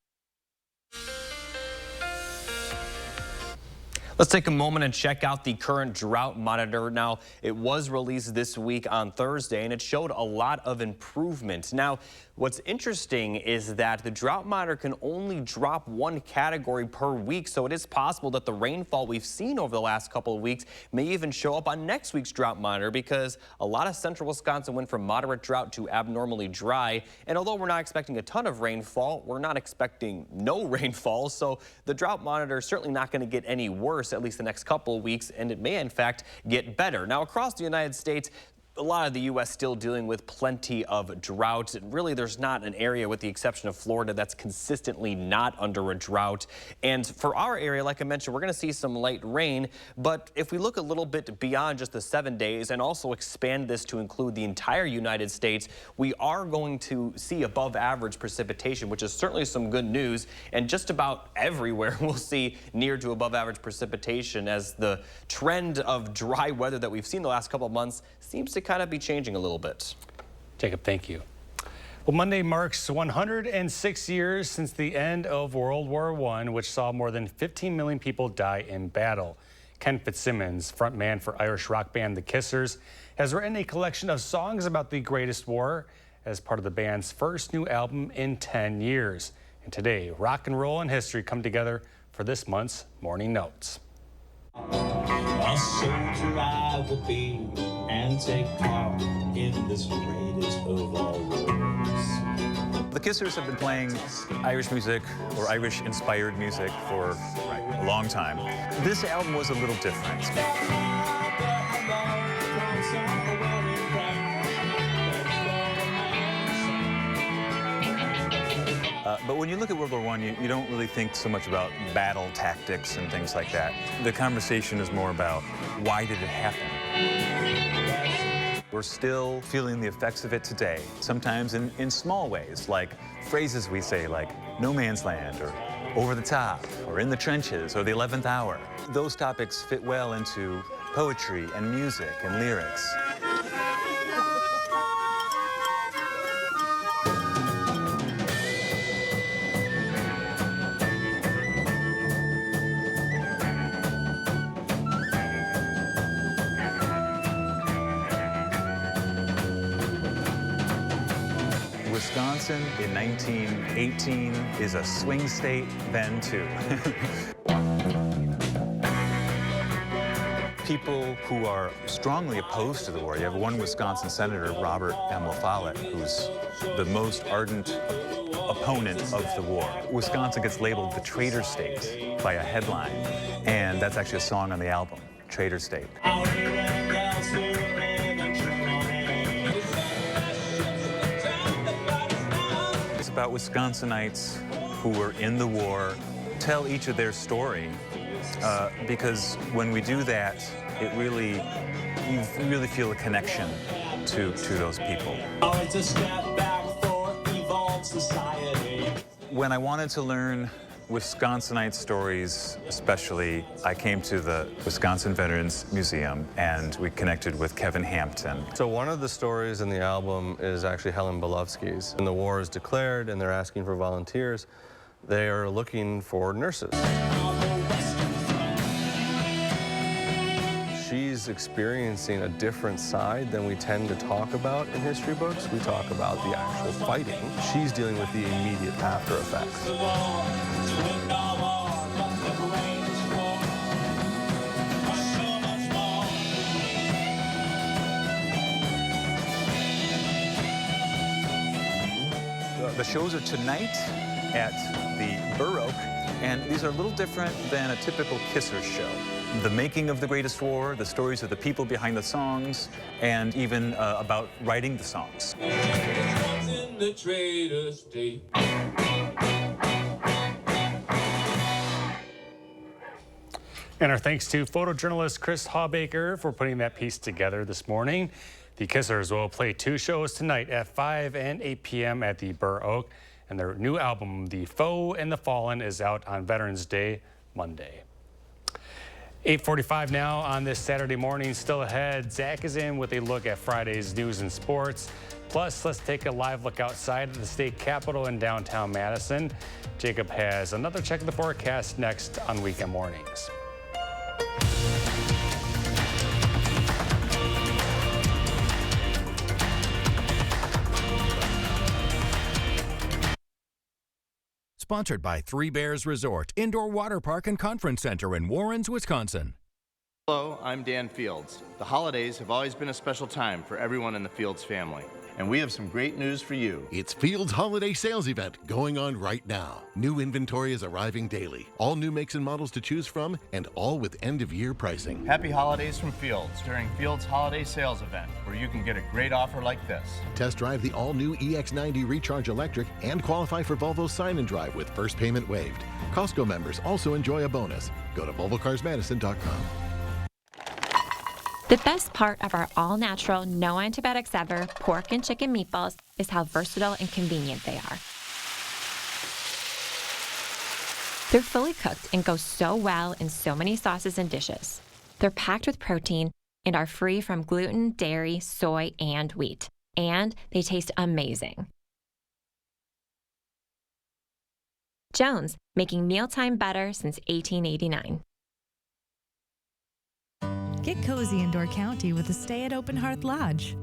S2: Let's take a moment and check out the current drought monitor. Now, it was released this week on Thursday, and it showed a lot of improvement. Now, what's interesting is that the drought monitor can only drop 1 category per week, so it is possible that the rainfall we've seen over the last couple of weeks may even show up on next week's drought monitor, because a lot of central Wisconsin went from moderate drought to abnormally dry. And although we're not expecting a ton of rainfall, we're not expecting no rainfall, so the drought monitor is certainly not going to get any worse, at least the next couple of weeks, and it may in fact get better. Now, across the United States, a lot of the U.S. still dealing with plenty of drought. Really, there's not an area, with the exception of Florida, that's consistently not under a drought. And for our area, like I mentioned, we're going to see some light rain. But if we look a little bit beyond just the 7 days and also expand this to include the entire United States, we are going to see above average precipitation, which is certainly some good news. And just about everywhere we'll see near to above average precipitation, as the trend of dry weather that we've seen the last couple of months seems to kind of be changing a little bit.
S1: Jacob, thank you. Well, Monday marks 106 years since the end of World War I, which saw more than 15 million people die in battle. Ken Fitzsimmons, frontman for Irish rock band The Kissers, has written a collection of songs about the greatest war as part of the band's first new album in 10 years. And today, rock and roll and history come together for this month's Morning Notes.
S28: A soldier I will be and take part in this greatest of all wars.
S29: The Kissers have been playing Irish music or Irish-inspired music for a long time. This album was a little different. But when you look at World War I, you don't really think so much about battle tactics and things like that. The conversation is more about, why did it happen? We're still feeling the effects of it today, sometimes in small ways, like phrases we say like no man's land, or over the top, or in the trenches, or the 11th hour. Those topics fit well into poetry and music and lyrics. Wisconsin in 1918 is a swing state then, too. People who are strongly opposed to the war. You have one Wisconsin senator, Robert M. La Follette, who's the most ardent opponent of the war. Wisconsin gets labeled the traitor state by a headline, and that's actually a song on the album, Traitor State. It's about Wisconsinites who were in the war, tell each of their story, because when we do that, you really feel a connection to those people. When I wanted to learn Wisconsinite stories, especially, I came to the Wisconsin Veterans Museum, and we connected with Kevin Hampton.
S24: So one of the stories in the album is actually Helen Belovsky's. When the war is declared and they're asking for volunteers, they are looking for nurses. She's experiencing a different side than we tend to talk about in history books. We talk about the actual fighting. She's dealing with the immediate after effects.
S29: The shows are tonight at the Burr Oak, and these are a little different than a typical Kissers show. The making of the greatest war, the stories of the people behind the songs, and even about writing the songs.
S1: And our thanks to photojournalist Chris Hawbaker for putting that piece together this morning. The Kissers will play 2 shows tonight at 5 and 8 p.m. at the Burr Oak, and their new album, The Foe and the Fallen, is out on Veterans Day, Monday. 8:45 now on this Saturday morning. Still ahead, Zach is in with a look at Friday's news and sports. Plus, let's take a live look outside of the state capitol in downtown Madison. Jacob has another check of the forecast next on Weekend Mornings.
S17: Sponsored by Three Bears Resort, Indoor Water Park and Conference Center in Warrens, Wisconsin.
S3: Hello, I'm Dan Fields. The holidays have always been a special time for everyone in the Fields family. And we have some great news for you.
S4: It's Fields' holiday sales event going on right now. New inventory is arriving daily. All new makes and models to choose from, and all with end-of-year pricing.
S3: Happy holidays from Fields during Fields' holiday sales event, where you can get a great offer like this.
S4: Test drive the all-new EX90 Recharge Electric and qualify for Volvo's Sign and Drive with first payment waived. Costco members also enjoy a bonus. Go to VolvoCarsMadison.com.
S10: The best part of our all-natural, no antibiotics ever pork and chicken meatballs is how versatile and convenient they are. They're fully cooked and go so well in so many sauces and dishes. They're packed with protein and are free from gluten, dairy, soy, and wheat. And they taste amazing. Jones, making mealtime better since 1889.
S15: Get cozy in Door County with a stay at Open Hearth Lodge.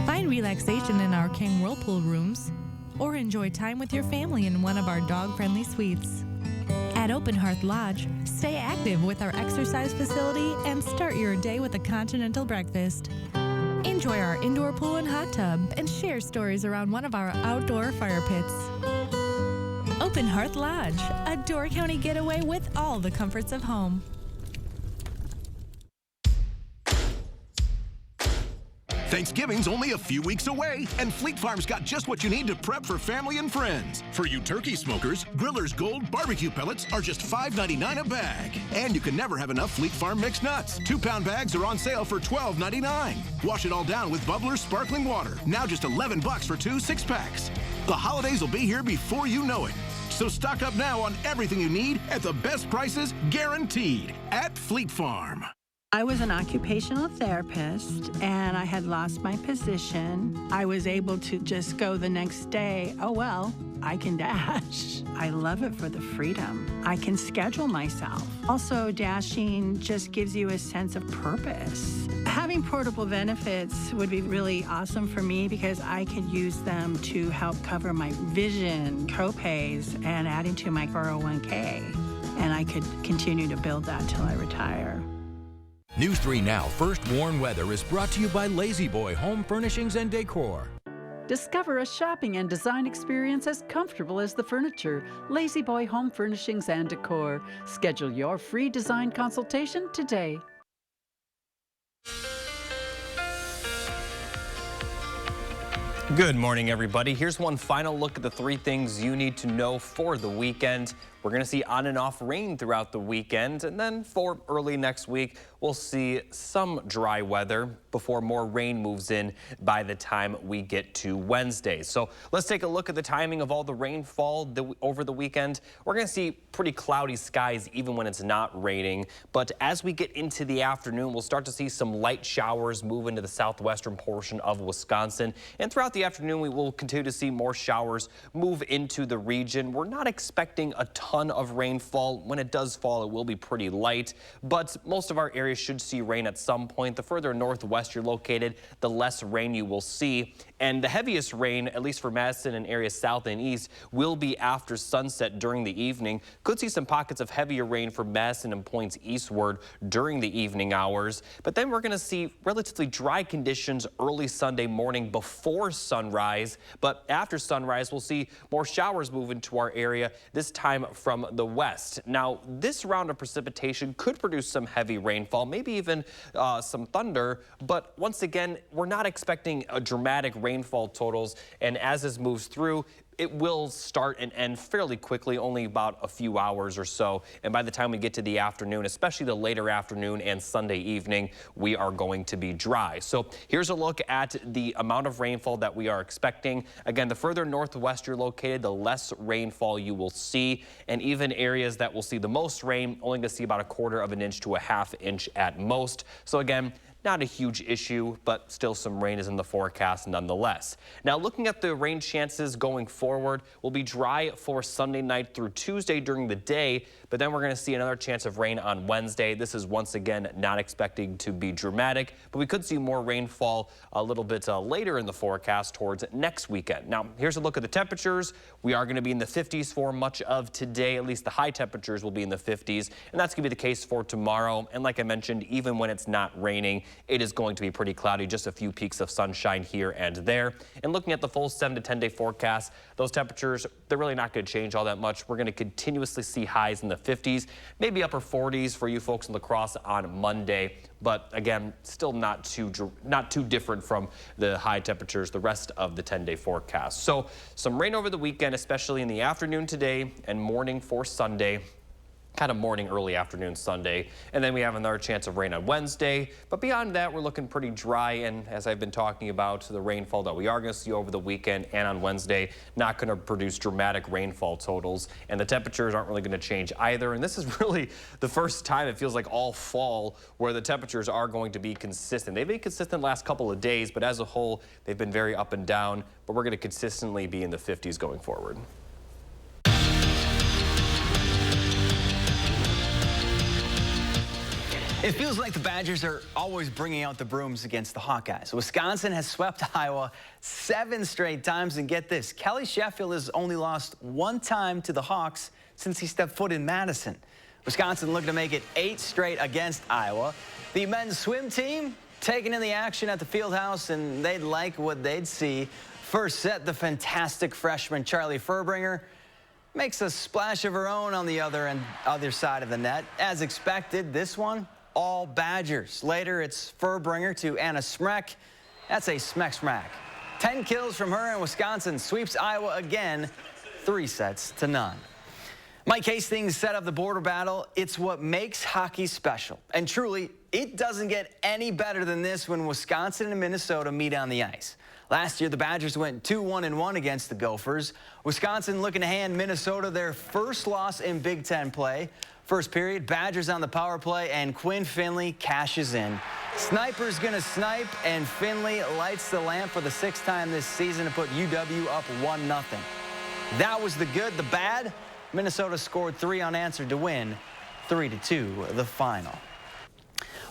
S15: Find relaxation in our King Whirlpool rooms, or enjoy time with your family in one of our dog-friendly suites. At Open Hearth Lodge, stay active with our exercise facility and start your day with a continental breakfast. Enjoy our indoor pool and hot tub and share stories around one of our outdoor fire pits. Open Hearth Lodge, a Door County getaway with all the comforts of home.
S21: Thanksgiving's only a few weeks away, and Fleet Farm's got just what you need to prep for family and friends. For you turkey smokers, Griller's Gold barbecue pellets are just $5.99 a bag. And you can never have enough Fleet Farm mixed nuts. 2-pound bags are on sale for $12.99. Wash it all down with Bubbler's sparkling water. Now just $11 for 2 6-packs. The holidays will be here before you know it. So stock up now on everything you need at the best prices guaranteed at Fleet Farm.
S22: I was an occupational therapist and I had lost my position. I was able to just go the next day, oh well, I can dash. I love it for the freedom. I can schedule myself. Also, dashing just gives you a sense of purpose. Having portable benefits would be really awesome for me because I could use them to help cover my vision, co-pays, and adding to my 401k. And I could continue to build that till I retire.
S17: News 3 Now First Warn Weather is brought to you by Lazy Boy Home Furnishings and Decor.
S5: Discover a shopping and design experience as comfortable as the furniture. Lazy Boy Home Furnishings and Decor. Schedule your free design consultation today.
S2: Good morning, everybody. Here's one final look at the 3 things you need to know for the weekend. We're going to see on and off rain throughout the weekend, and then for early next week, we'll see some dry weather before more rain moves in by the time we get to Wednesday. So let's take a look at the timing of all the rainfall over the weekend. We're going to see pretty cloudy skies even when it's not raining, but as we get into the afternoon, we'll start to see some light showers move into the southwestern portion of Wisconsin, and throughout the afternoon, we will continue to see more showers move into the region. We're not expecting a ton of rainfall. When it does fall, it will be pretty light, but most of our areas should see rain at some point. The further northwest you're located, the less rain you will see. And the heaviest rain, at least for Madison and areas south and east, will be after sunset during the evening. Could see some pockets of heavier rain for Madison and points eastward during the evening hours. But then we're going to see relatively dry conditions early Sunday morning before sunrise. But after sunrise, we'll see more showers move into our area, this time from the west. Now, this round of precipitation could produce some heavy rainfall, maybe even some thunder. But once again, we're not expecting a dramatic rainfall totals, and as this moves through, it will start and end fairly quickly, only about a few hours or so. And by the time we get to the afternoon, especially the later afternoon and Sunday evening, we are going to be dry. So here's a look at the amount of rainfall that we are expecting. Again, the further northwest you're located, the less rainfall you will see. And even areas that will see the most rain, only going to see about 1/4 inch to 1/2 inch at most. So again, not a huge issue, but still some rain is in the forecast nonetheless. Now, looking at the rain chances going forward, we'll be dry for Sunday night through Tuesday during the day, but then we're going to see another chance of rain on Wednesday. This is once again not expecting to be dramatic, but we could see more rainfall a little bit later in the forecast towards next weekend. Now, here's a look at the temperatures. We are going to be in the 50s for much of today. At least the high temperatures will be in the 50s, and that's going to be the case for tomorrow. And like I mentioned, even when it's not raining, it is going to be pretty cloudy, just a few peaks of sunshine here and there. And looking at the full 7 to 10 day forecast, those temperatures, they're really not going to change all that much. We're going to continuously see highs in the 50s, maybe upper 40s for you folks in La Crosse on Monday. But again, still not too different from the high temperatures the rest of the 10-day forecast. So some rain over the weekend, especially in the afternoon today and morning for Sunday. Kind of morning, early afternoon Sunday. And then we have another chance of rain on Wednesday. But beyond that, we're looking pretty dry. And as I've been talking about, the rainfall that we are going to see over the weekend and on Wednesday, not going to produce dramatic rainfall totals. And the temperatures aren't really going to change either. And this is really the first time it feels like all fall where the temperatures are going to be consistent. They've been consistent the last couple of days, but as a whole, they've been very up and down. But we're going to consistently be in the 50s going forward.
S6: It feels like the Badgers are always bringing out the brooms against the Hawkeyes. Wisconsin has swept Iowa 7 straight times, and get this, Kelly Sheffield has only lost 1 time to the Hawks since he stepped foot in Madison. Wisconsin looking to make it 8 straight against Iowa. The men's swim team taking in the action at the Fieldhouse, and they'd like what they'd see. First set, the fantastic freshman Charlie Furbringer makes a splash of her own on the other side of the net. As expected, this one, all Badgers. Later, it's Furbringer to Anna Smrek. That's a smack. 10 kills from her, and Wisconsin sweeps Iowa again, 3-0. Mike Hastings set up the border battle. It's what makes hockey special. And truly, it doesn't get any better than this when Wisconsin and Minnesota meet on the ice. Last year, the Badgers went 2-1-1 against the Gophers. Wisconsin looking to hand Minnesota their first loss in Big Ten play. First period, Badgers on the power play, and Quinn Finley cashes in. Sniper's going to snipe, and Finley lights the lamp for the 6th time this season to put UW up 1-0. That was the good. The bad, Minnesota scored 3 unanswered to win 3-2 the final.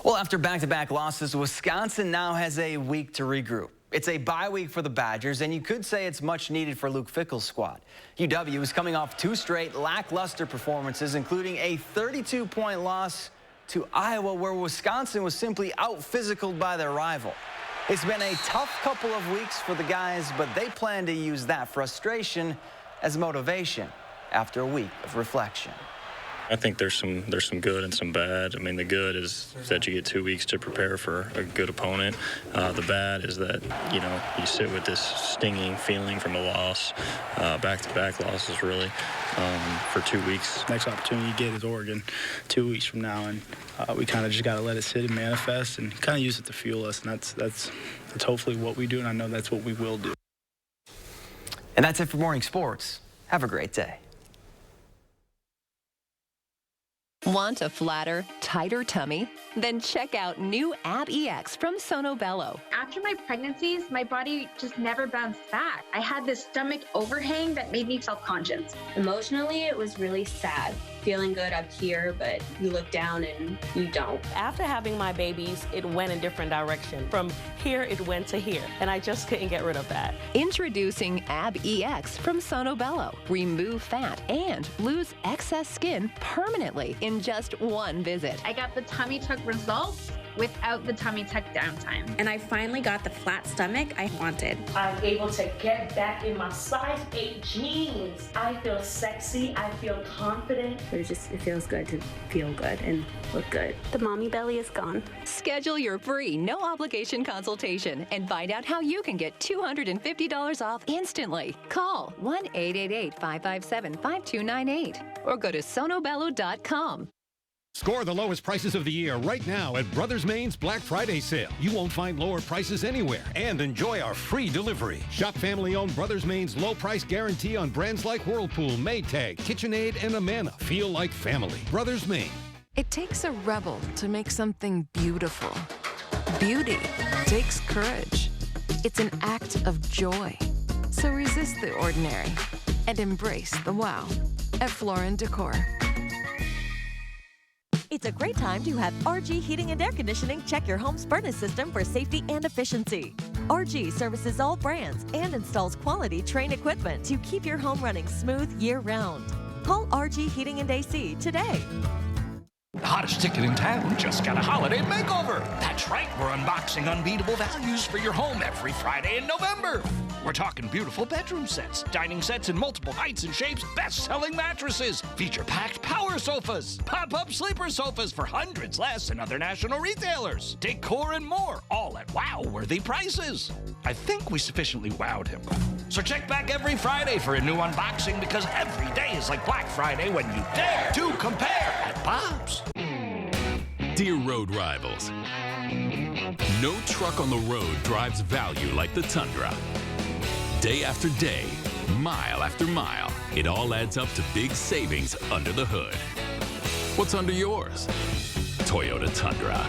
S6: Well, after back-to-back losses, Wisconsin now has a week to regroup. It's a bye week for the Badgers, and you could say it's much needed for Luke Fickell's squad. UW is coming off 2 straight lackluster performances, including a 32-point loss to Iowa, where Wisconsin was simply out-physicaled by their rival. It's been a tough couple of weeks for the guys, but they plan to use that frustration as motivation after a week of reflection.
S7: I think there's some good and some bad. I mean, the good is that you get 2 weeks to prepare for a good opponent. The bad is that, you know, you sit with this stinging feeling from a loss, back-to-back losses, really, for 2 weeks.
S8: Next opportunity you get is Oregon 2 weeks from now, and we kind of just got to let it sit and manifest and kind of use it to fuel us, and that's hopefully what we do, and I know that's what we will do.
S6: And that's it for Morning Sports. Have a great day.
S9: Want a flatter, tighter tummy? Then check out new Ab EX from Sono Bello.
S11: After my pregnancies, my body just never bounced back. I had this stomach overhang that made me self-conscious.
S12: Emotionally, it was really sad. Feeling good up here, but you look down and you don't.
S19: After having my babies, it went a different direction. From here, it went to here, and I just couldn't get rid of that.
S9: Introducing Ab EX from Sono Bello. Remove fat and lose excess skin permanently in just one visit.
S11: I got the tummy tuck results without the tummy tuck downtime.
S12: And I finally got the flat stomach I wanted.
S13: I'm able to get back in my size 8 jeans. I feel sexy, I feel confident.
S12: It feels good to feel good and look good.
S11: The mommy belly is gone.
S9: Schedule your free, no obligation consultation and find out how you can get $250 off instantly. Call 1-888-557-5298 or go to sonobello.com.
S23: Score the lowest prices of the year right now at Brothers Main's Black Friday sale. You won't find lower prices anywhere and enjoy our free delivery. Shop family-owned Brothers Main's low price guarantee on brands like Whirlpool, Maytag, KitchenAid, and Amana. Feel like family. Brothers Main.
S26: It takes a rebel to make something beautiful. Beauty takes courage. It's an act of joy. So resist the ordinary and embrace the wow at Floor & Decor.
S27: It's a great time to have RG Heating and Air Conditioning check your home's furnace system for safety and efficiency. RG services all brands and installs quality Trane equipment to keep your home running smooth year-round. Call RG Heating and AC today.
S30: The hottest ticket in town just got a holiday makeover. That's right, we're unboxing unbeatable values for your home every Friday in November. We're talking beautiful bedroom sets, dining sets in multiple heights and shapes, best-selling mattresses, feature-packed power sofas, pop-up sleeper sofas for hundreds less than other national retailers, decor and more, all at wow-worthy prices. I think we sufficiently wowed him. So check back every Friday for a new unboxing because every day is like Black Friday when you dare to compare at Bob's.
S31: Dear road rivals, no truck on the road drives value like the Tundra. Day after day, mile after mile, it all adds up to big savings under the hood. What's under yours? Toyota Tundra.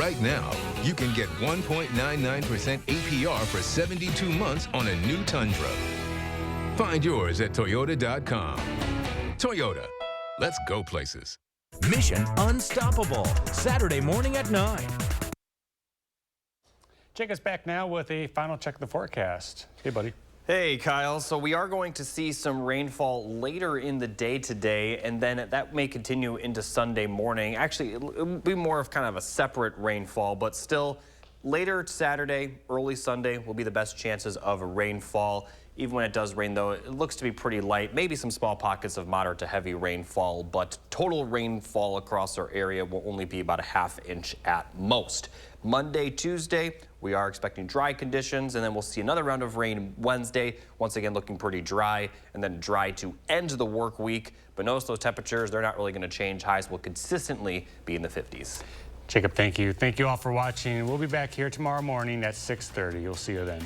S32: Right now, you can get 1.99% APR for 72 months on a new Tundra. Find yours at Toyota.com. Toyota, let's go places.
S17: Mission Unstoppable, Saturday morning at 9.
S1: Jake is back now with a final check of the forecast. Hey, buddy.
S2: Hey, Kyle. So we are going to see some rainfall later in the day today, and then that may continue into Sunday morning. Actually, it'll be more of kind of a separate rainfall, but still later Saturday, early Sunday will be the best chances of rainfall. Even when it does rain, though, it looks to be pretty light. Maybe some small pockets of moderate to heavy rainfall, but total rainfall across our area will only be about a ½ inch at most. Monday, Tuesday, we are expecting dry conditions, and then we'll see another round of rain Wednesday. Once again, looking pretty dry, and then dry to end the work week. But notice those temperatures, they're not really going to change. Highs will consistently be in the 50s.
S1: Jacob, thank you. Thank you all for watching. We'll be back here tomorrow morning at 6:30. You'll see you then.